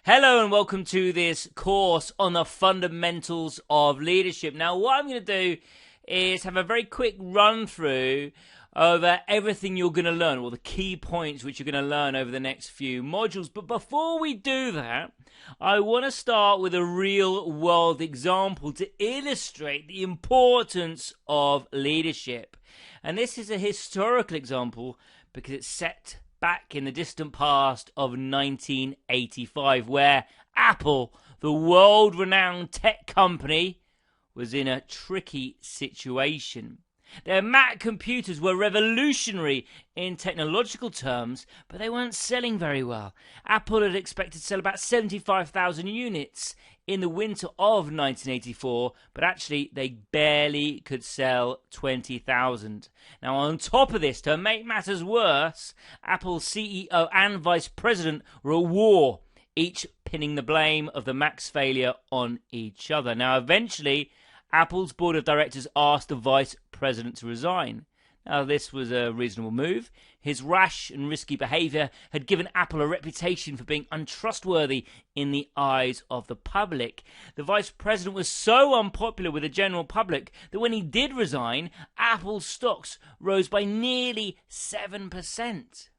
Hello and welcome to this course on the fundamentals of leadership. Now, what I'm going to do is have a very quick run through over everything you're going to learn, or the key points which you're going to learn over the next few modules. But before we do that, I want to start with a real world example to illustrate the importance of leadership. And this is a historical example because it's set back in the distant past of 1985, where Apple, the world-renowned tech company, was in a tricky situation. Their Mac computers were revolutionary in technological terms, but they weren't selling very well. Apple had expected to sell about 75,000 units in the winter of 1984, but actually they barely could sell 20,000. Now, on top of this, to make matters worse, Apple's CEO and vice president were at war, each pinning the blame of the Mac's failure on each other. Now, eventually, Apple's board of directors asked the vice president to resign. Now, this was a reasonable move. His rash and risky behavior had given Apple a reputation for being untrustworthy in the eyes of the public. The vice president was so unpopular with the general public that when he did resign, Apple's stocks rose by nearly 7%.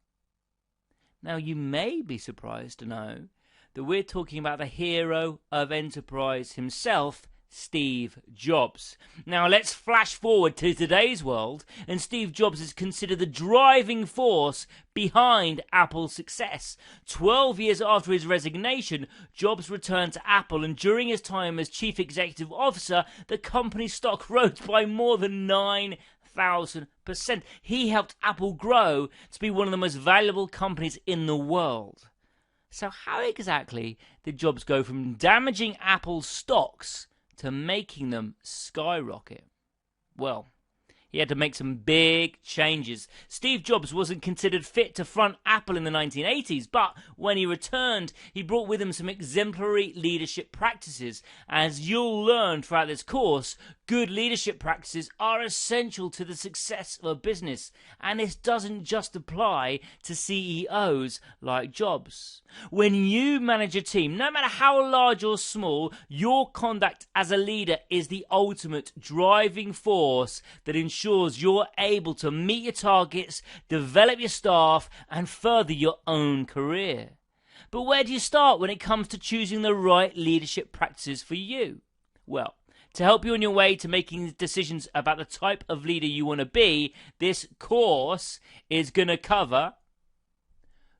Now, you may be surprised to know that we're talking about the hero of enterprise himself, Steve Jobs. Now, let's flash forward to today's world, and Steve Jobs is considered the driving force behind Apple's success. 12 years after his resignation, Jobs returned to Apple, and during his time as chief executive officer, the company's stock rose by more than 9,000%. He helped Apple grow to be one of the most valuable companies in the world. So how exactly did Jobs go from damaging Apple's stocks to making them skyrocket? Well, he had to make some big changes. Steve Jobs wasn't considered fit to front Apple in the 1980s, but when he returned, he brought with him some exemplary leadership practices. As you'll learn throughout this course, good leadership practices are essential to the success of a business, and this doesn't just apply to CEOs like Jobs. When you manage a team, no matter how large or small, your conduct as a leader is the ultimate driving force that ensures you're able to meet your targets, develop your staff, and further your own career. But where do you start when it comes to choosing the right leadership practices for you? Well, to help you on your way to making decisions about the type of leader you want to be, this course is going to cover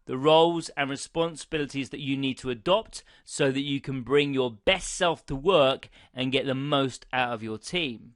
the roles and responsibilities that you need to adopt so that you can bring your best self to work and get the most out of your team.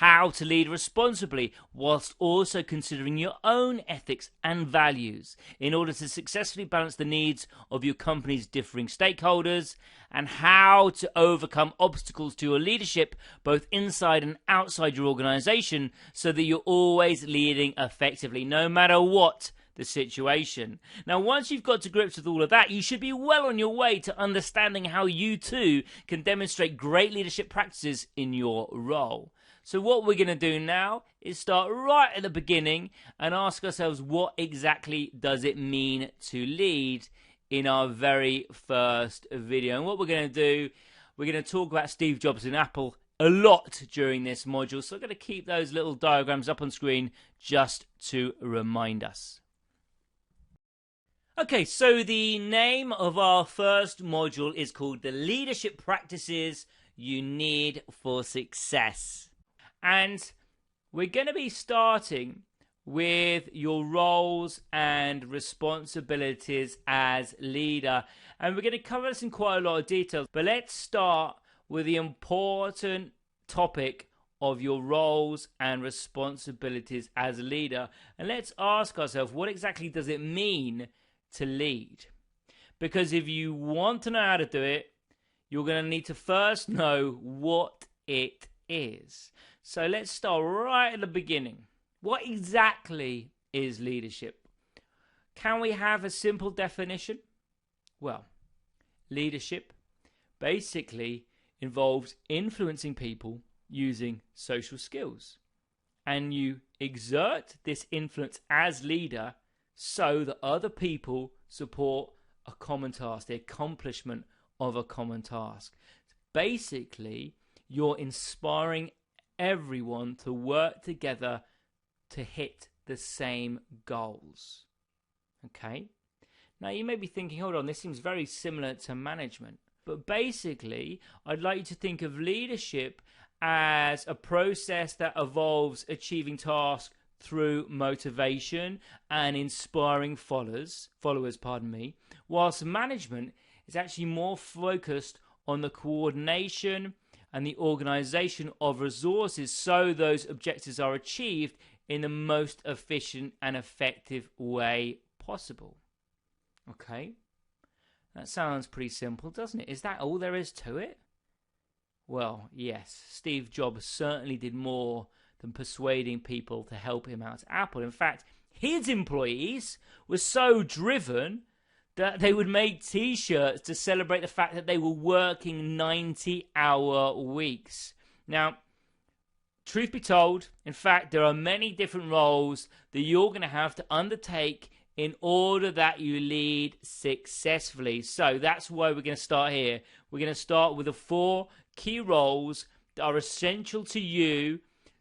How to lead responsibly whilst also considering your own ethics and values in order to successfully balance the needs of your company's differing stakeholders, and how to overcome obstacles to your leadership both inside and outside your organization so that you're always leading effectively no matter what the situation. Now, once you've got to grips with all of that, you should be well on your way to understanding how you too can demonstrate great leadership practices in your role. So what we're going to do now is start right at the beginning and ask ourselves, what exactly does it mean to lead in our very first video? And what we're going to do, we're going to talk about Steve Jobs and Apple a lot during this module. So I'm going to keep those little diagrams up on screen just to remind us. Okay, so the name of our first module is called The Leadership Practices You Need for Success. And we're going to be starting with your roles and responsibilities as leader. And we're going to cover this in quite a lot of detail. But let's start with the important topic of your roles and responsibilities as a leader. And let's ask ourselves, what exactly does it mean to lead? Because if you want to know how to do it, you're going to need to first know what it is. So let's start right at the beginning. What exactly is leadership? Can we have a simple definition? Well, leadership basically involves influencing people using social skills. And you exert this influence as leader so that other people support a common task, the accomplishment of a common task. Basically, you're inspiring everyone to work together to hit the same goals. Okay? Now, you may be thinking, hold on, this seems very similar to management. But basically, I'd like you to think of leadership as a process that involves achieving tasks through motivation and inspiring followers, whilst management is actually more focused on the coordination and the organization of resources so those objectives are achieved in the most efficient and effective way possible. Okay? That sounds pretty simple, doesn't it? Is that all there is to it? Well, yes. Steve Jobs certainly did more than persuading people to help him out at Apple. In fact, his employees were so driven that they would make t-shirts to celebrate the fact that they were working 90-hour weeks. Now, truth be told, in fact, there are many different roles that you're going to have to undertake in order that you lead successfully. So that's why we're going to start here. We're going to start with the 4 key roles that are essential to you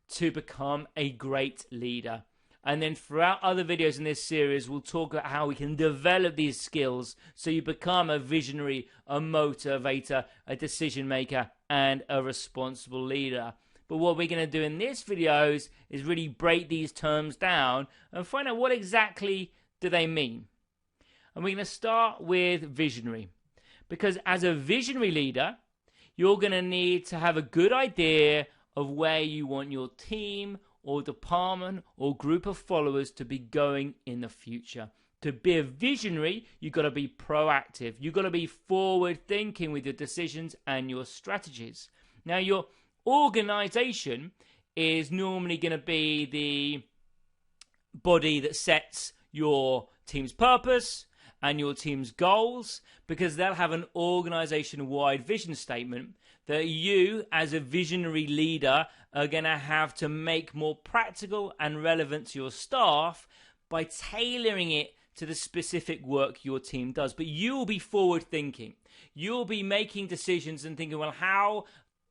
to become a great leader. And then throughout other videos in this series, we'll talk about how we can develop these skills so you become a visionary, a motivator, a decision maker, and a responsible leader. But what we're going to do in this video is really break these terms down and find out what exactly do they mean. And we're going to start with visionary. Because as a visionary leader, you're going to need to have a good idea of where you want your team or department or group of followers to be going in the future. To be a visionary, you've got to be proactive. You've got to be forward thinking with your decisions and your strategies. Now, your organization is normally going to be the body that sets your team's purpose and your team's goals, because they'll have an organization-wide vision statement that you, as a visionary leader, are going to have to make more practical and relevant to your staff by tailoring it to the specific work your team does. But you'll be forward-thinking. You'll be making decisions and thinking, well, how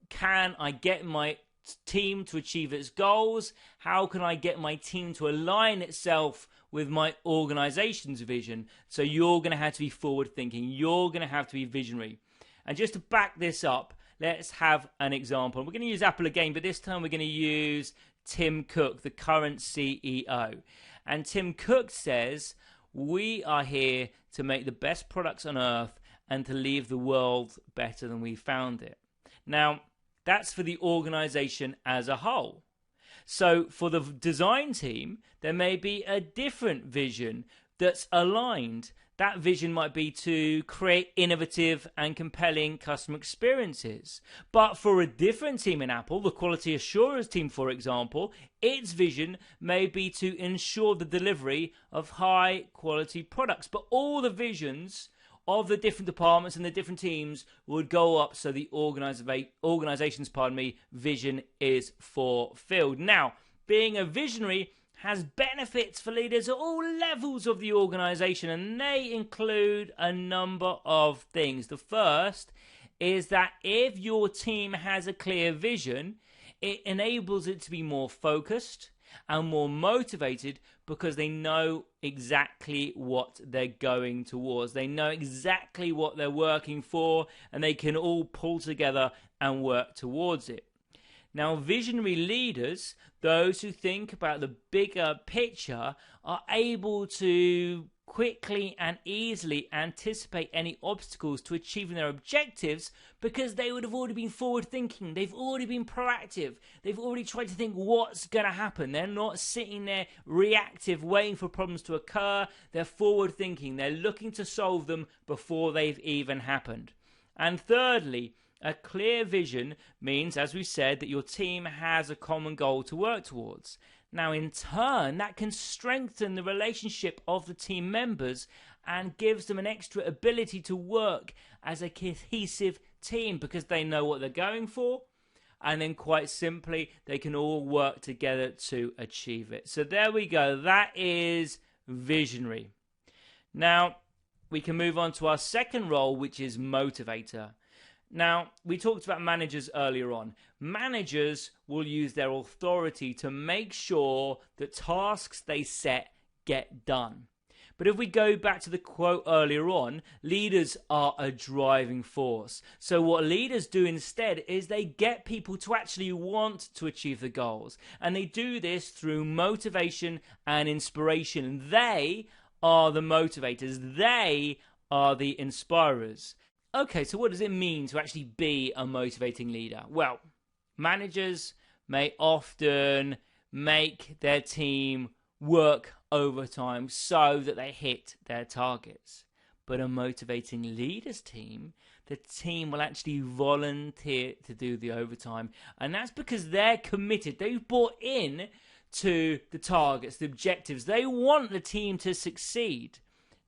can I get my team to achieve its goals? How can I get my team to align itself with my organization's vision? So you're going to have to be forward thinking. You're going to have to be visionary. And just to back this up, let's have an example. We're going to use Apple again, but this time we're going to use Tim Cook, the current CEO. And Tim Cook says, we are here to make the best products on earth and to leave the world better than we found it. Now, that's for the organization as a whole. So for the design team, there may be a different vision that's aligned. That vision might be to create innovative and compelling customer experiences. But for a different team in Apple, the quality assurance team, for example, its vision may be to ensure the delivery of high quality products. But all the visions of the different departments and the different teams would go up so the organization's vision is fulfilled. Now, being a visionary has benefits for leaders at all levels of the organization, and they include a number of things. The first is that if your team has a clear vision, it enables it to be more focused and more motivated because they know exactly what they're going towards. They know exactly what they're working for, and they can all pull together and work towards it. Now, visionary leaders, those who think about the bigger picture, are able to quickly and easily anticipate any obstacles to achieving their objectives because they would have already been forward thinking. They've already been proactive. They've already tried to think what's going to happen. They're not sitting there reactive, waiting for problems to occur. They're forward thinking. They're looking to solve them before they've even happened. And thirdly, a clear vision means, as we said, that your team has a common goal to work towards. Now, in turn, that can strengthen the relationship of the team members and gives them an extra ability to work as a cohesive team because they know what they're going for, and then quite simply, they can all work together to achieve it. So there we go. That is visionary. Now, we can move on to our second role, which is motivator. Now, we talked about managers earlier on. Managers will use their authority to make sure that tasks they set get done. But if we go back to the quote earlier on, leaders are a driving force. So what leaders do instead is they get people to actually want to achieve the goals. And they do this through motivation and inspiration. They are the motivators. They are the inspirers. Okay, so what does it mean to actually be a motivating leader? Well, managers may often make their team work overtime so that they hit their targets. But a motivating leaders team, the team will actually volunteer to do the overtime. And that's because they're committed. They've bought in to the targets, the objectives. They want the team to succeed.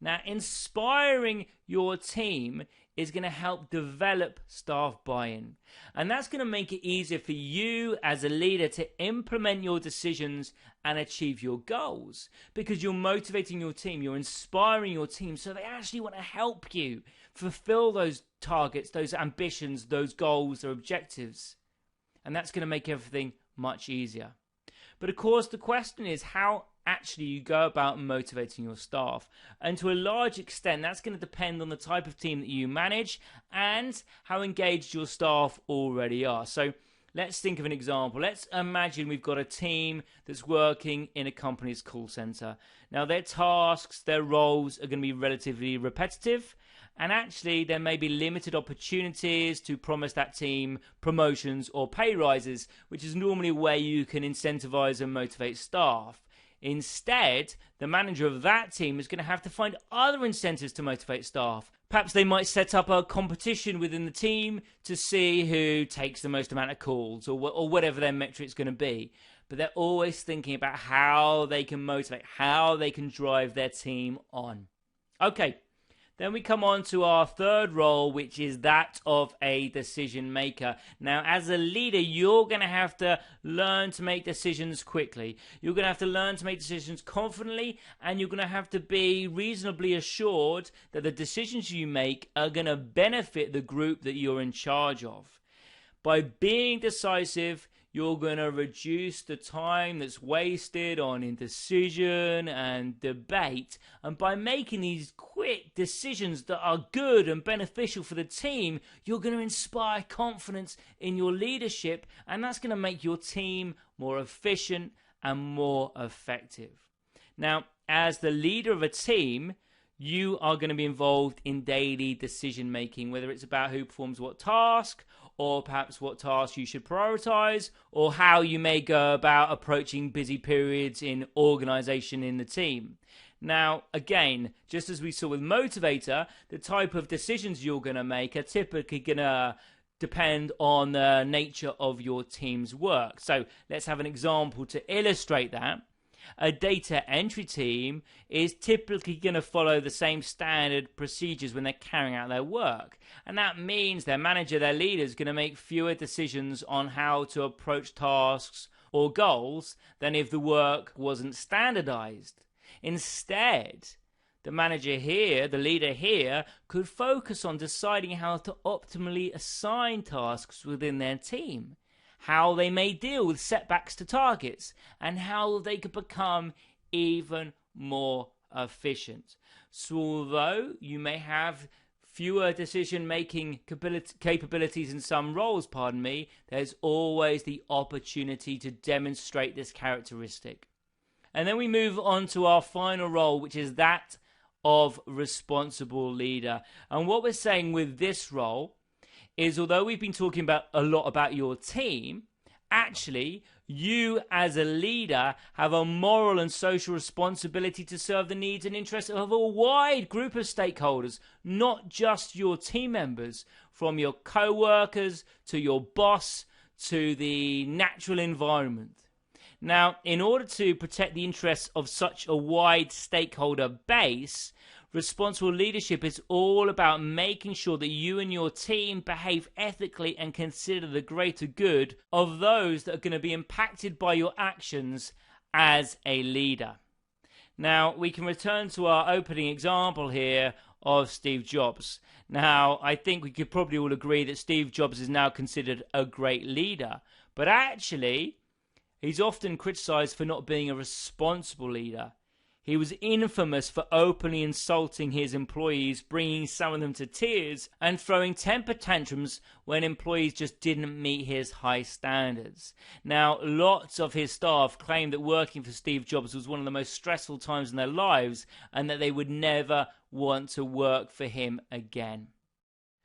Now, inspiring your team is going to help develop staff buy-in. And that's going to make it easier for you as a leader to implement your decisions and achieve your goals. Because you're motivating your team, you're inspiring your team, so they actually want to help you fulfill those targets, those ambitions, those goals or objectives. And that's going to make everything much easier. But of course, the question is how actually you go about motivating your staff. And to a large extent, that's going to depend on the type of team that you manage and how engaged your staff already are. So let's think of an example. Let's imagine we've got a team that's working in a company's call center. Now, their tasks, their roles are going to be relatively repetitive. And actually, there may be limited opportunities to promise that team promotions or pay rises, which is normally a way you can incentivize and motivate staff. Instead, the manager of that team is going to have to find other incentives to motivate staff. Perhaps they might set up a competition within the team to see who takes the most amount of calls or whatever their metric's going to be. But they're always thinking about how they can motivate, how they can drive their team on. Okay. Then we come on to our third role, which is that of a decision maker. Now, as a leader, you're going to have to learn to make decisions quickly. You're going to have to learn to make decisions confidently, and you're going to have to be reasonably assured that the decisions you make are going to benefit the group that you're in charge of. By being decisive, you're going to reduce the time that's wasted on indecision and debate. And by making these quick decisions that are good and beneficial for the team, you're going to inspire confidence in your leadership. And that's going to make your team more efficient and more effective. Now, as the leader of a team, you are going to be involved in daily decision making, whether it's about who performs what task, or perhaps what tasks you should prioritize, or how you may go about approaching busy periods in organization in the team. Now, again, just as we saw with Motivator, the type of decisions you're going to make are typically going to depend on the nature of your team's work. So let's have an example to illustrate that. A data entry team is typically going to follow the same standard procedures when they're carrying out their work. And that means their manager, their leader, is going to make fewer decisions on how to approach tasks or goals than if the work wasn't standardized. Instead, the manager here, the leader here, could focus on deciding how to optimally assign tasks within their team, how they may deal with setbacks to targets, and how they could become even more efficient. So although you may have fewer decision-making capabilities in some roles, there's always the opportunity to demonstrate this characteristic. And then we move on to our final role, which is that of responsible leader. And what we're saying with this role is, although we've been talking about a lot about your team, actually, you as a leader have a moral and social responsibility to serve the needs and interests of a wide group of stakeholders, not just your team members, from your co-workers to your boss to the natural environment. Now, in order to protect the interests of such a wide stakeholder base, responsible leadership is all about making sure that you and your team behave ethically and consider the greater good of those that are going to be impacted by your actions as a leader. Now, we can return to our opening example here of Steve Jobs. Now, I think we could probably all agree that Steve Jobs is now considered a great leader, but actually, he's often criticized for not being a responsible leader. He was infamous for openly insulting his employees, bringing some of them to tears, and throwing temper tantrums when employees just didn't meet his high standards. Now, lots of his staff claimed that working for Steve Jobs was one of the most stressful times in their lives, and that they would never want to work for him again.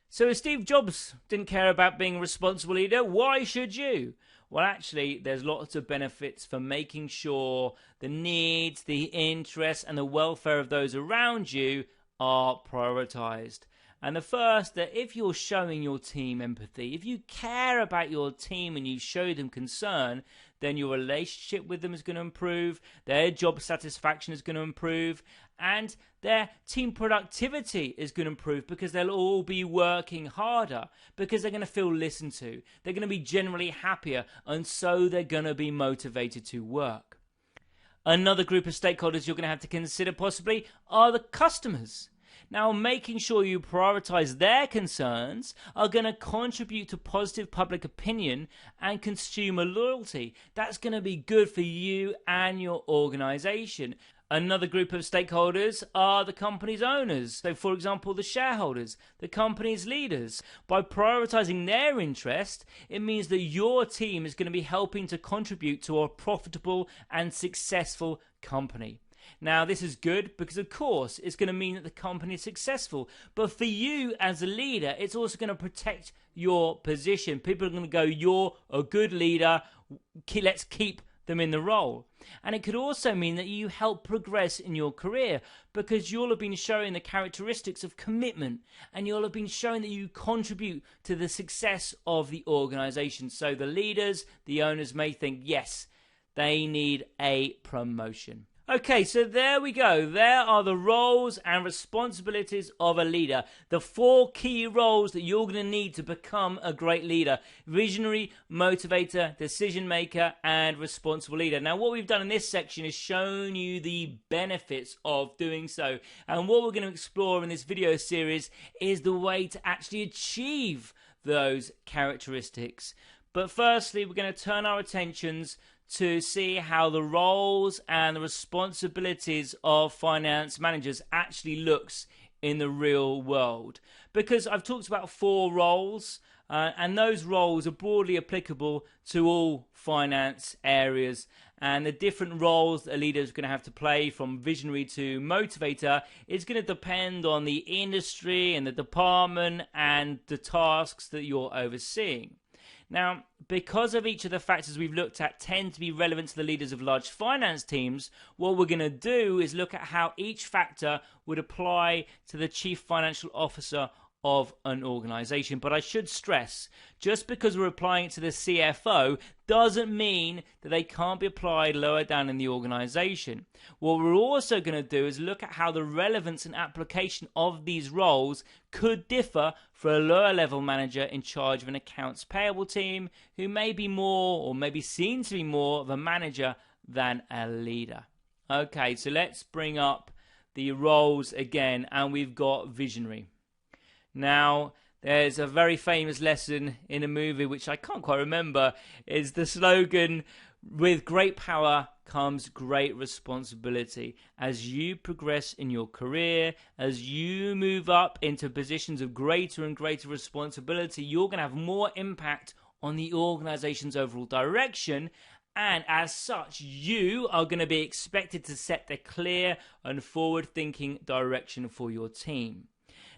So if Steve Jobs didn't care about being a responsible leader, why should you? Well, actually, there's lots of benefits for making sure the needs, the interests, and the welfare of those around you are prioritized. And the first, that if you're showing your team empathy, if you care about your team and you show them concern, then your relationship with them is going to improve, their job satisfaction is going to improve, and their team productivity is going to improve because they'll all be working harder, because they're going to feel listened to, they're going to be generally happier, and so they're going to be motivated to work. Another group of stakeholders you're going to have to consider possibly are the customers. Now, making sure you prioritize their concerns are going to contribute to positive public opinion and consumer loyalty. That's going to be good for you and your organization. Another group of stakeholders are the company's owners. So, for example, the shareholders, the company's leaders. By prioritizing their interest, it means that your team is going to be helping to contribute to a profitable and successful company. Now, this is good because, of course, it's going to mean that the company is successful. But for you as a leader, it's also going to protect your position. People are going to go, you're a good leader, let's keep them in the role. And it could also mean that you help progress in your career, because you'll have been showing the characteristics of commitment, and you'll have been showing that you contribute to the success of the organization. So the leaders, the owners may think, yes, they need a promotion. Okay, so there we go. There are the roles and responsibilities of a leader. The 4 key roles that you're going to need to become a great leader: visionary, motivator, decision maker, and responsible leader. Now, what we've done in this section is shown you the benefits of doing so. And what we're going to explore in this video series is the way to actually achieve those characteristics. But firstly, we're going to turn our attentions to see how the roles and the responsibilities of finance managers actually looks in the real world. Because I've talked about 4 roles, and those roles are broadly applicable to all finance areas. And the different roles that a leader is going to have to play, from visionary to motivator, is going to depend on the industry and the department and the tasks that you're overseeing. Now, because of each of the factors we've looked at tend to be relevant to the leaders of large finance teams, what we're going to do is look at how each factor would apply to the chief financial officer of an organization. But I should stress, just because we're applying it to the CFO doesn't mean that they can't be applied lower down in the organization. What we're also going to do is look at how the relevance and application of these roles could differ for a lower level manager in charge of an accounts payable team, who may be more, or maybe seen to be more, of a manager than a leader. Okay, so let's bring up the roles again, and we've got visionary. Now, there's a very famous lesson in a movie which I can't quite remember. Is the slogan, "With great power comes great responsibility." As you progress in your career, as you move up into positions of greater and greater responsibility, you're going to have more impact on the organization's overall direction. And as such, you are going to be expected to set the clear and forward-thinking direction for your team.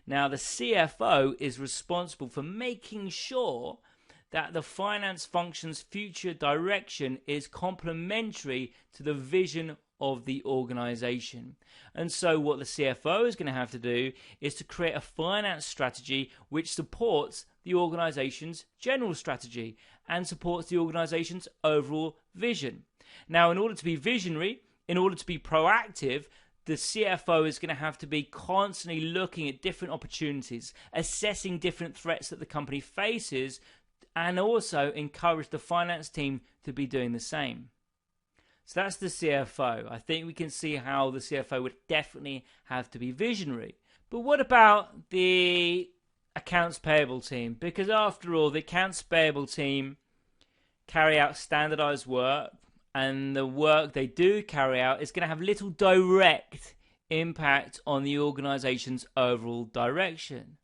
Now, the CFO is responsible for making sure that the finance function's future direction is complementary to the vision of the organization. And so what the CFO is going to have to do is to create a finance strategy which supports the organization's general strategy and supports the organization's overall vision. Now, in order to be visionary, in order to be proactive, the CFO is going to have to be constantly looking at different opportunities, assessing different threats that the company faces, and also encourage the finance team to be doing the same. So that's the CFO. I think we can see how the CFO would definitely have to be visionary. But what about the accounts payable team? Because after all, the accounts payable team carry out standardized work, and the work they do carry out is going to have little direct impact on the organization's overall direction.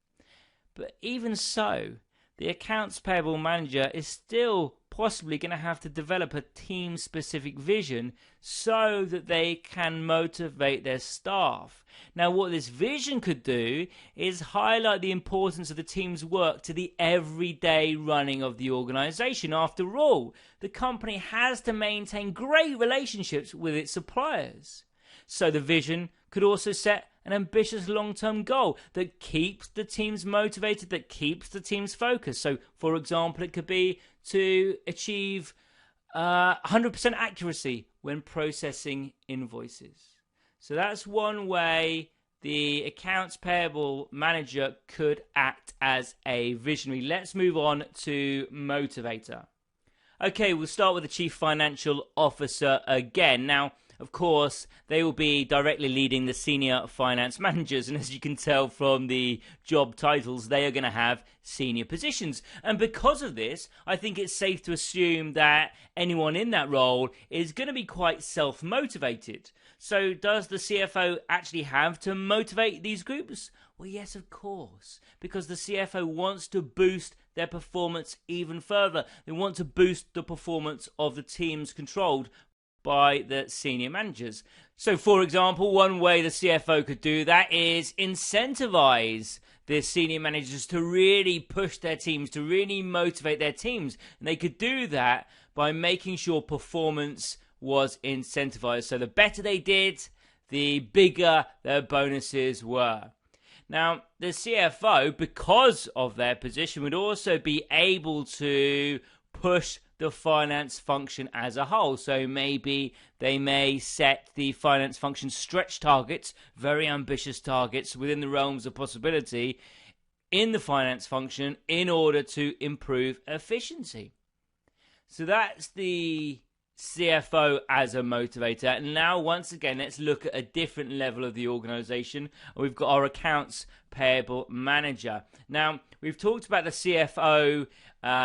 But even so, the accounts payable manager is still possibly going to have to develop a team-specific vision so that they can motivate their staff. Now, what this vision could do is highlight the importance of the team's work to the everyday running of the organization. After all, the company has to maintain great relationships with its suppliers. So the vision could also set an ambitious long-term goal that keeps the teams motivated, that keeps the teams focused. So, for example, it could be to achieve 100% accuracy when processing invoices. So that's one way the accounts payable manager could act as a visionary. Let's move on to motivator. Okay, we'll start with the chief financial officer again. Now, of course, they will be directly leading the senior finance managers, and as you can tell from the job titles, they are going to have senior positions. And because of this, I think it's safe to assume that anyone in that role is going to be quite self-motivated. So does the CFO actually have to motivate these groups? Well, yes, of course, because the CFO wants to boost their performance even further. They want to boost the performance of the teams controlled by the senior managers. So, for example, one way the CFO could do that is incentivize the senior managers to really push their teams, to really motivate their teams. And they could do that by making sure performance was incentivized. So the better they did, the bigger their bonuses were. Now, the CFO, because of their position, would also be able to push the finance function as a whole. So maybe they may set the finance function stretch targets, very ambitious targets within the realms of possibility in the finance function in order to improve efficiency. So that's the CFO as a motivator. And now, once again, let's look at a different level of the organization. We've got our accounts payable manager. Now, we've talked about the CFO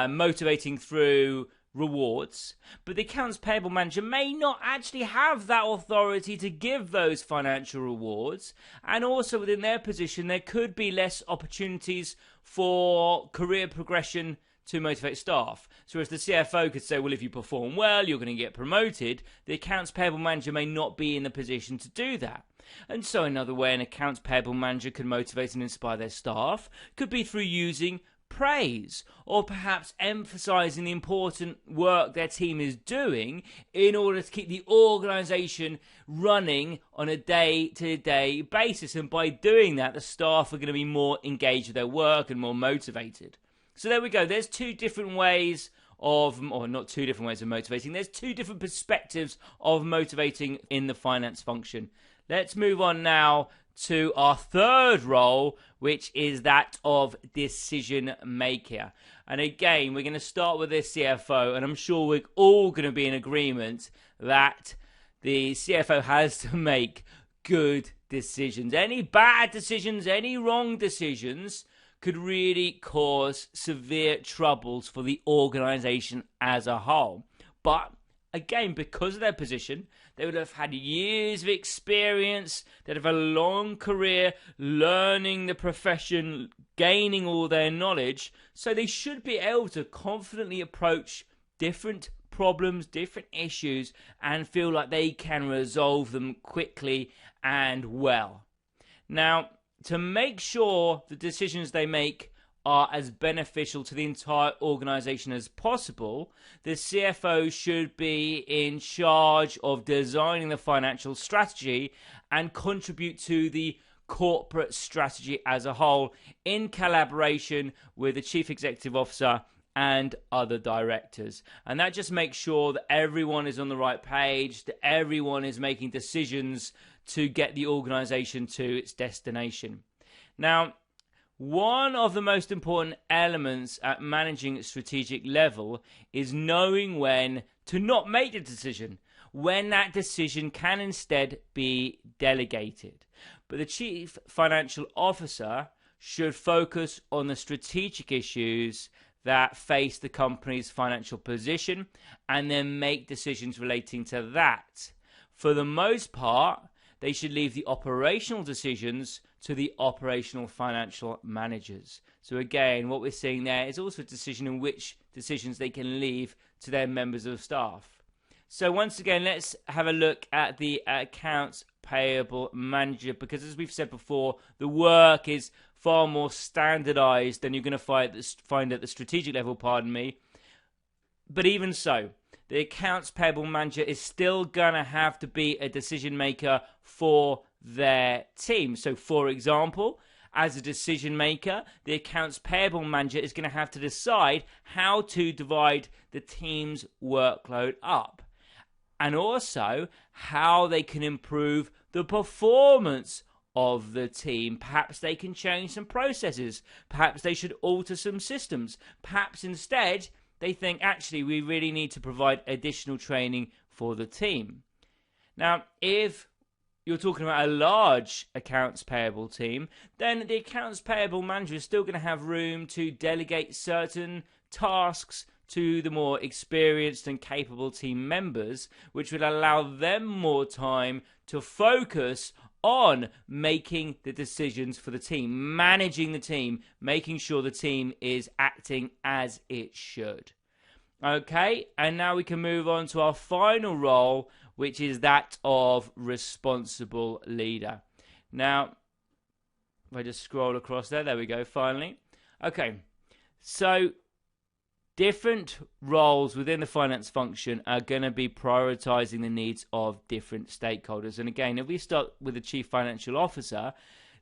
motivating through rewards, but the accounts payable manager may not actually have that authority to give those financial rewards, and also within their position there could be less opportunities for career progression to motivate staff. So whereas the CFO could say, well, if you perform well, you're going to get promoted, the accounts payable manager may not be in the position to do that. And so another way an accounts payable manager can motivate and inspire their staff could be through using praise, or perhaps emphasizing the important work their team is doing in order to keep the organization running on a day-to-day basis. And by doing that, the staff are going to be more engaged with their work and more motivated. So there we go. There's two different ways of, or not two different ways of motivating, there's two different perspectives of motivating in the finance function. Let's move on now to our third role, which is that of decision maker. And again, we're going to start with this CFO, and I'm sure we're all going to be in agreement that the CFO has to make good decisions. Any bad decisions, any wrong decisions could really cause severe troubles for the organization as a whole. But again, because of their position, they would have had years of experience, they'd have a long career learning the profession, gaining all their knowledge, so they should be able to confidently approach different problems, different issues, and feel like they can resolve them quickly and well. Now, to make sure the decisions they make are as beneficial to the entire organization as possible, the CFO should be in charge of designing the financial strategy and contribute to the corporate strategy as a whole in collaboration with the chief executive officer and other directors. And that just makes sure that everyone is on the right page, that everyone is making decisions to get the organization to its destination. Now, one of the most important elements at managing at strategic level is knowing when to not make the decision. when that decision can instead be delegated. But the chief financial officer should focus on the strategic issues that face the company's financial position and then make decisions relating to that. For the most part, they should leave the operational decisions to the operational financial managers. So again, what we're seeing there is also a decision in which decisions they can leave to their members of staff. So once again, let's have a look at the accounts payable manager, because as we've said before, the work is far more standardized than you're going to find at the strategic level, But even so, the accounts payable manager is still going to have to be a decision maker for their team. So for example, as a decision maker, the accounts payable manager is going to have to decide how to divide the team's workload up, and also how they can improve the performance of the team. Perhaps they can change some processes. Perhaps they should alter some systems. Perhaps instead they think, actually, we really need to provide additional training for the team. Now, if you're talking about a large accounts payable team, then the accounts payable manager is still going to have room to delegate certain tasks to the more experienced and capable team members, which will allow them more time to focus on making the decisions for the team, managing the team, making sure the team is acting as it should. Okay, and now we can move on to our final role, which is that of responsible leader. Now, if I just scroll across there we go, finally. Okay, so different roles within the finance function are going to be prioritizing the needs of different stakeholders. And again, if we start with the chief financial officer,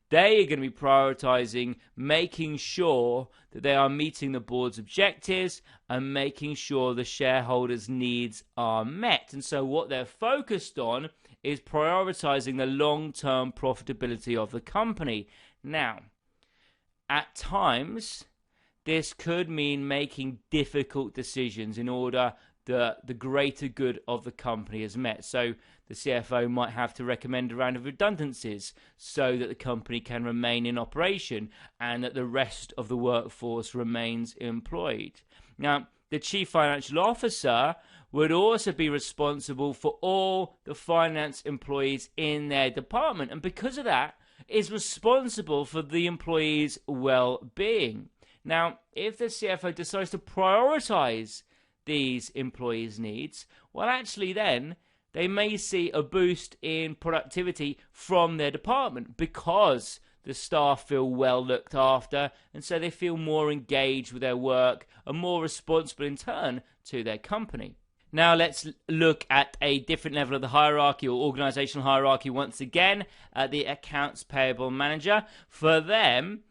they are going to be prioritizing making sure that they are meeting the board's objectives and making sure the shareholders' needs are met. And so what they're focused on is prioritizing the long-term profitability of the company. Now, at times, this could mean making difficult decisions in order that the greater good of the company is met. So the CFO might have to recommend a round of redundancies so that the company can remain in operation and that the rest of the workforce remains employed. Now, the chief financial officer would also be responsible for all the finance employees in their department, and because of that, is responsible for the employees' well-being. Now, if the CFO decides to prioritize these employees' needs, well, actually then they may see a boost in productivity from their department because the staff feel well looked after, and so they feel more engaged with their work and more responsible in turn to their company. Now let's look at a different level of the hierarchy or organizational hierarchy once again, at the accounts payable manager. For them,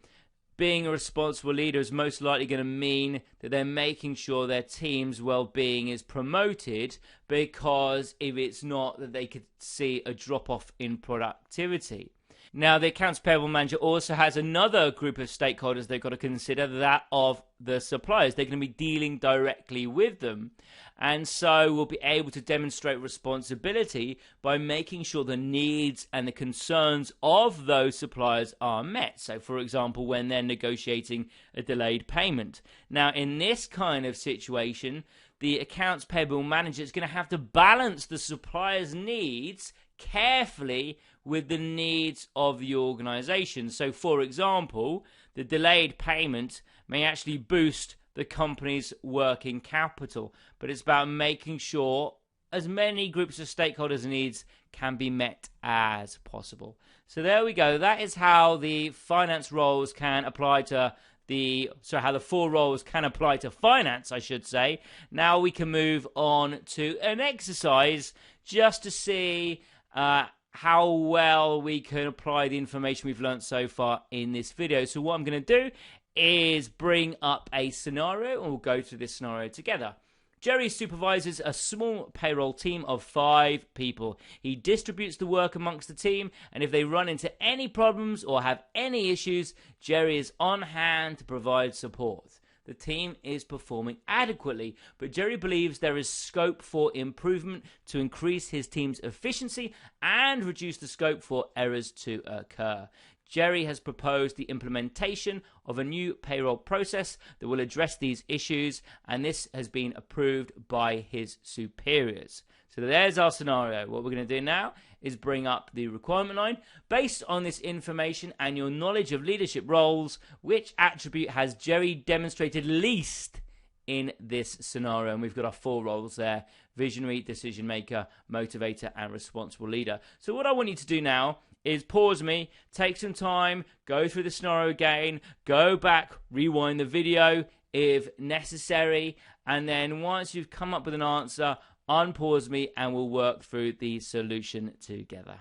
being a responsible leader is most likely going to mean that they're making sure their team's well-being is promoted, because if it's not, that they could see a drop-off in productivity. Now, the accounts payable manager also has another group of stakeholders they've got to consider, that of the suppliers. They're going to be dealing directly with them, and so will be able to demonstrate responsibility by making sure the needs and the concerns of those suppliers are met. So, for example, when they're negotiating a delayed payment. Now, in this kind of situation, the accounts payable manager is going to have to balance the supplier's needs carefully with the needs of the organization. So, for example, the delayed payment may actually boost the company's working capital, but it's about making sure as many groups of stakeholders' needs can be met as possible. So there we go. That is how the finance roles can apply to how the four roles can apply to finance, I should say. Now we can move on to an exercise just to see how well we can apply the information we've learned so far in this video. So what I'm going to do is bring up a scenario, and we'll go through this scenario together. Jerry supervises a small payroll team of 5 people. He distributes the work amongst the team, and if they run into any problems or have any issues, Jerry is on hand to provide support. the team is performing adequately, but Jerry believes there is scope for improvement to increase his team's efficiency and reduce the scope for errors to occur. Jerry has proposed the implementation of a new payroll process that will address these issues, and this has been approved by his superiors. So there's our scenario. What we're going to do now is bring up the requirement line. Based on this information and your knowledge of leadership roles, which attribute has Jerry demonstrated least in this scenario? And we've got our 4 roles there: visionary, decision maker, motivator, and responsible leader. So what I want you to do now is pause me, take some time, go through the scenario again, go back, rewind the video if necessary, and then once you've come up with an answer, unpause me and we'll work through the solution together.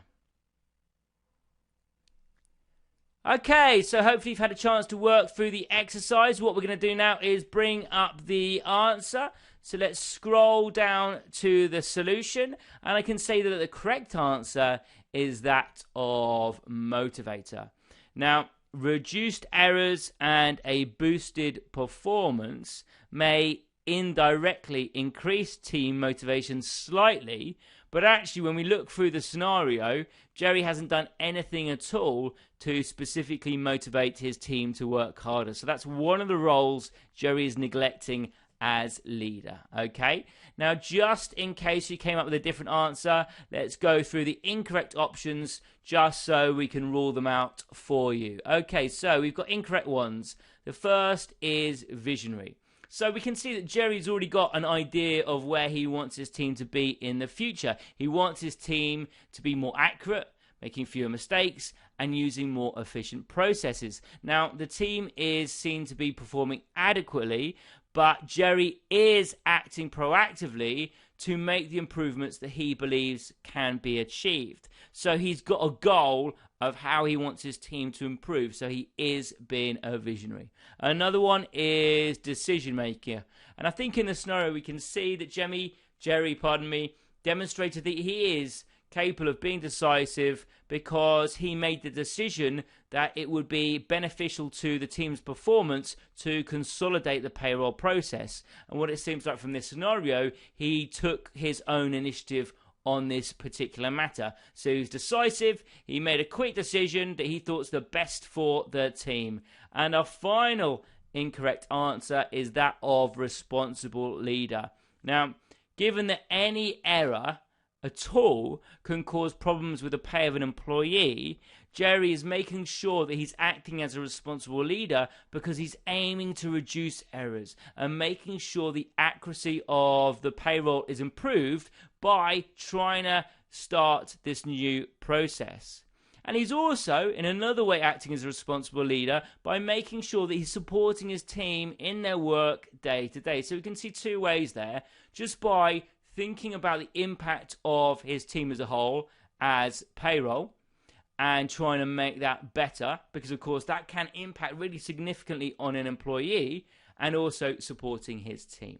Okay, so hopefully you've had a chance to work through the exercise. What we're going to do now is bring up the answer. So let's scroll down to the solution, and I can say that the correct answer is that of motivator. Now, reduced errors and a boosted performance may indirectly increase team motivation slightly, but actually when we look through the scenario, Jerry hasn't done anything at all to specifically motivate his team to work harder. So that's one of the roles Jerry is neglecting as leader. Okay, now just in case you came up with a different answer, let's go through the incorrect options just so we can rule them out for you. Okay, so we've got incorrect ones. The first is visionary. So we can see that Jerry's already got an idea of where he wants his team to be in the future. He wants his team to be more accurate, making fewer mistakes, and using more efficient processes. Now, the team is seen to be performing adequately, but Jerry is acting proactively to make the improvements that he believes can be achieved. So he's got a goal of how he wants his team to improve. So he is being a visionary. Another one is decision maker. And I think in the scenario we can see that Jerry demonstrated that he is capable of being decisive because he made the decision that it would be beneficial to the team's performance to consolidate the payroll process. And what it seems like from this scenario, he took his own initiative on this particular matter. So he was decisive, he made a quick decision that he thought was the best for the team. And our final incorrect answer is that of responsible leader. Now, given that any error at all can cause problems with the pay of an employee, Jerry is making sure that he's acting as a responsible leader because he's aiming to reduce errors and making sure the accuracy of the payroll is improved by trying to start this new process. And he's also, in another way, acting as a responsible leader by making sure that he's supporting his team in their work day to day. So we can see 2 ways there, just by thinking about the impact of his team as a whole as payroll and trying to make that better, because of course that can impact really significantly on an employee, and also supporting his team.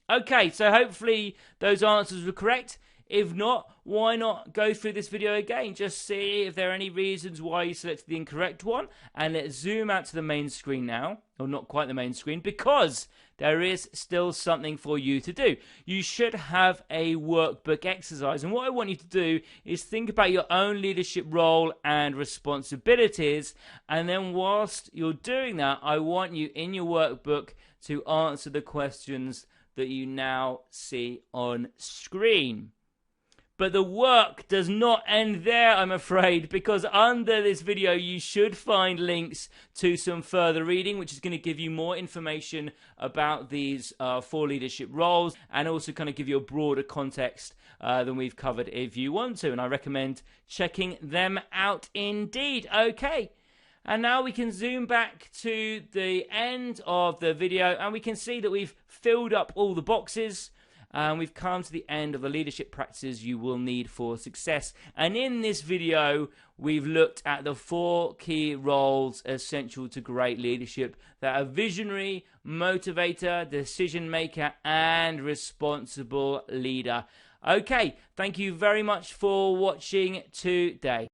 Okay, so hopefully those answers were correct. If not, why not go through this video again? Just see if there are any reasons why you selected the incorrect one. And let's zoom out to the main screen now. Or not quite the main screen, because there is still something for you to do. You should have a workbook exercise. And what I want you to do is think about your own leadership role and responsibilities. And then whilst you're doing that, I want you in your workbook to answer the questions that you now see on screen. But the work does not end there, I'm afraid, because under this video you should find links to some further reading, which is going to give you more information about these 4 leadership roles, and also kind of give you a broader context than we've covered if you want to. And I recommend checking them out indeed. Okay. And now we can zoom back to the end of the video, and we can see that we've filled up all the boxes. And we've come to the end of the leadership practices you will need for success. And in this video, we've looked at the 4 key roles essential to great leadership that are visionary, motivator, decision maker, and responsible leader. Okay, thank you very much for watching today.